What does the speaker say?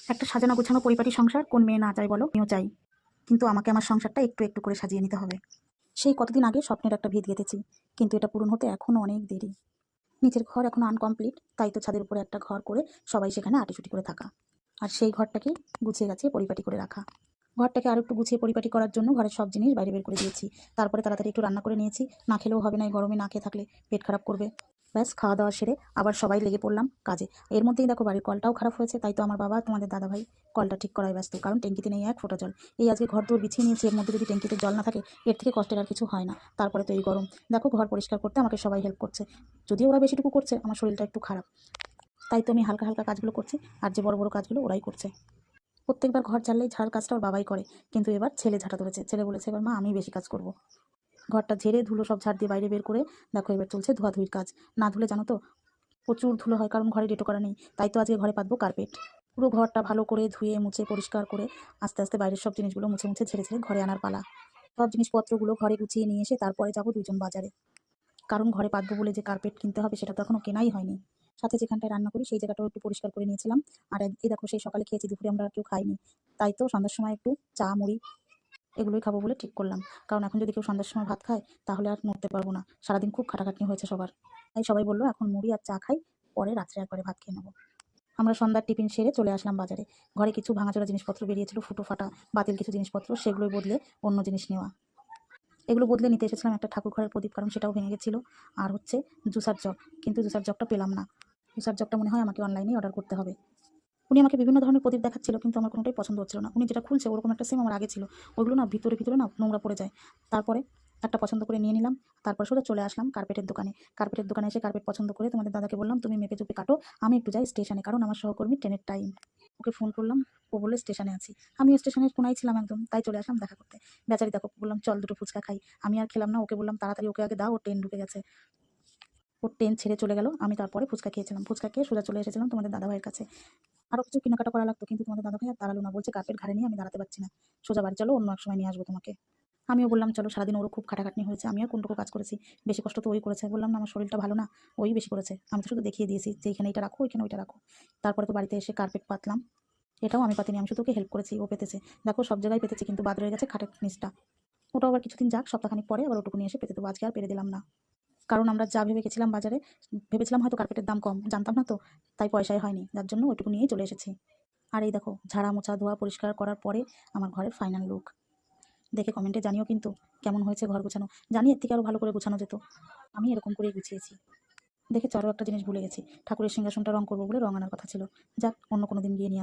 একটা সাজানো গোছানো পরিপাটি সংসার কোন মেয়ে না চাই বলো? আমিও চাই, কিন্তু আমাকে আমার সংসারটা একটু একটু করে সাজিয়ে নিতে হবে। সেই কতদিন আগে স্বপ্নের একটা ভিত গেঁথেছি, কিন্তু এটা পূরণ হতে এখনো অনেক দেরি। নিচের ঘর এখনো আনকমপ্লিট, তাই তো ছাদের উপরে একটা ঘর করে সবাই সেখানে আঁটিচুটি করে থাকা, আর সেই ঘরটাকে গুছিয়ে গাছিয়ে পরিপাটি করে রাখা। ঘরটাকে আরো একটু গুছিয়ে পরিপাটি করার জন্য ঘরের সব জিনিস বাইরে বের করে দিয়েছি। তারপরে তাড়াতাড়ি একটু রান্না করে নিয়েছি, না খেলেও হবে না, এই গরমে না খেয়ে থাকলে পেট খারাপ করবে। ব্যাস, খাওয়া দাওয়া সেরে আবার সবাই লেগে পড়লাম কাজে। এর মধ্যেই দেখো বাড়ির কলটাও খারাপ হয়েছে, তাই তো আমার বাবা তোমাদের দাদাভাই কলটা ঠিক করায় ব্যস্ত, কারণ ট্যাঙ্কিতে নেই এক ফোঁটা জল। এই আজকে ঘর দৌড় বিছিয়ে নিয়েছি, এর মধ্যে যদি ট্যাঙ্কিতে জল না থাকে এর থেকে কষ্টের আর কিছু হয় না। তারপরে তো এই গরম, দেখো ঘর পরিষ্কার করতে আমাকে সবাই হেল্প করছে, যদিও ওরা বেশিটুকু করছে, আমার শরীরটা একটু খারাপ, তাই তো আমি হালকা হালকা কাজগুলো করছি, আর যে বড় বড় কাজগুলো ওরাই করছে। প্রত্যেকবার ঘর ঝাড়লেই ঝাড় কাজটা ওর বাবাই করে, কিন্তু এবার ছেলে ঝাঁটা ধরেছে। ছেলে বলেছে এবার মা আমি বেশি কাজ করব। ঘরটা ঝেড়ে ধুলো সব ঝাড় দিয়ে বাইরে বের করে দেখো এবার চলছে ধোয়াধুয়ির কাজ। না ধুলে জানো তো প্রচুর ধুলো হয়, কারণ ঘরে ডেটো করা নেই। তাই তো আজকে ঘরে পাতবো কার্পেট। পুরো ঘরটা ভালো করে ধুয়ে মুছে পরিষ্কার করে আস্তে আস্তে বাইরের সব জিনিসগুলো মুছে মুছে ঝেড়ে ঝেড়ে ঘরে আনার পালা। সব জিনিসপত্রগুলো ঘরে গুছিয়ে নিয়ে এসে তারপরে যাবো দুজন বাজারে, কারণ ঘরে পাতবো বলে যে কার্পেট কিনতে হবে সেটা তো এখনো কেনাই হয়নি। সাথে যেখানটায় রান্না করি সেই জায়গাটাও একটু পরিষ্কার করে নিয়েছিলাম। আর এই দেখো সেই সকালে খেয়েছি, দুপুরে আমরা কেউ খাইনি, তাই তো সন্ধ্যার সময় একটু চা মুড়ি এগুলোই খাবো বলে ঠিক করলাম। কারণ এখন যদি কেউ সন্ধ্যার সময় ভাত খায় তাহলে আর নড়তে পারবো না, সারাদিন খুব খাটাখাটনি হয়েছে সবার। তাই সবাই বললো এখন মুড়ি আর চা খাই, পরে রাত্রে একবারে ভাত খেয়ে নেবো। আমরা সন্ধ্যার টিফিন সেরে চলে আসলাম বাজারে। ঘরে কিছু ভাঙাচোরা জিনিসপত্র বেরিয়েছিল, ফুটো ফাটা বাতিল কিছু জিনিসপত্র, সেগুলোই বদলে অন্য জিনিস নেওয়া। এগুলো বদলে নিতে এসেছিলাম একটা ঠাকুর ঘরের প্রদীপ, কারণ সেটাও ভেঙে গেছিলো। আর হচ্ছে জুসার জগ, কিন্তু জুসার জগটা পেলাম না। জুসার জগটা মনে হয় আমাকে অনলাইনেই অর্ডার করতে হবে। উনি আমাকে বিভিন্ন ধরনের প্রদীপ দেখাচ্ছিল, কিন্তু আমার কোনোটাই পছন্দ হচ্ছিল না। উনি যেটা খুলছে ওরকম একটা সেম আমার আগে ছিল, ওইগুলো না ভিতরে ভিতরে না নোংরা পড়ে যায়। তারপরে একটা পছন্দ করে নিয়ে নিলাম। তারপর সোজা চলে আসলাম কার্পেটের দোকানে। কার্পেটের দোকানে এসে কার্পেট পছন্দ করে তোমাদের দাদাকে বললাম তুমি মেপে চুপে কাটো, আমি একটু যাই স্টেশনে, কারণ আমার সহকর্মী ট্রেনের টাইম। ওকে ফোন করলাম, ও বললো স্টেশনে আছি। আমি স্টেশনের কোনায় ছিলাম একদম, তাই চলে আসলাম দেখা করতে। বেচারি দেখো, বললাম চল দুটো ফুচকা খাই, আমি আর খেলাম না। ওকে বললাম তাড়াতাড়ি ওকে আগে দাও, ও ট্রেন ঢুকে গেছে। ও ট্রেন ছেড়ে চলে গেল, আমি তারপরে ফুচকা খেয়েছিলাম। ফুচকা খেয়ে সোজা চলে এসেছিলাম তোমাদের দাদাভাইয়ের কাছে। আরো কিছু কেনাকাটা করা লাগতো, কিন্তু তোমাদের দাদাভাই আর দাঁড়ালো না, বলছে কার্পেট ঘাড়ে নিয়ে আমি দাঁড়াতে পারছি না, সোজা বাড়ি চলো, অন্য এক সময় নিয়ে আসবো তোমাকে। আমিও বললাম চলো, সারাদিন ওরও খুব খাটাখাটনি হয়েছে, আমি আর কোনটুকু কাজ করেছি, বেশি কষ্ট তো ওই করেছে। বললাম না আমার শরীরটা ভালো না, ওই বেশি করেছে, আমি তো শুধু দেখিয়ে দিয়েছি যে এখানে এটা রাখো ওইখানে ওইটা রাখো। তারপরে তো বাড়িতে এসে কার্পেট পাতলাম, এটাও আমি পাতিনি, আমি শুধু ওকে হেল্প করেছি, ও পেতেছে। দেখো সব জায়গায় পেতেছি, কিন্তু বাদ রয়ে গেছে খাটের নিচটা। ওটাও আবার কিছুদিন যাক, সপ্তাহখানিক পরে আবার ওটুকু নিয়ে এসে পেতে দেবো, আজকে আর পেরে দিলাম না। কারণ আমরা যা ভেবে গেছিলাম বাজারে, ভেবেছিলাম হয়তো কার্পেটের দাম কম, জানতাম না তো, তাই পয়সাই হয়নি, যার জন্য ওইটুকু নিয়েই চলে এসেছি। আর এই দেখো ঝাড়া মোছা ধোয়া পরিষ্কার করার পরে আমার ঘরের ফাইনাল লুক দেখে কমেন্টে জানিও কিন্তু কেমন হয়েছে ঘর গোছানো। জানি এর থেকে আরও ভালো করে গোছানো যেত, আমি এরকম করেই গুছিয়েছি। দেখে আরও একটা জিনিস ভুলে গেছি, ঠাকুরের সিংহাসনটা রং করবো বলে রং আনার কথা ছিল। যাক, অন্য কোনো দিন গিয়ে নিয়ে আসবো।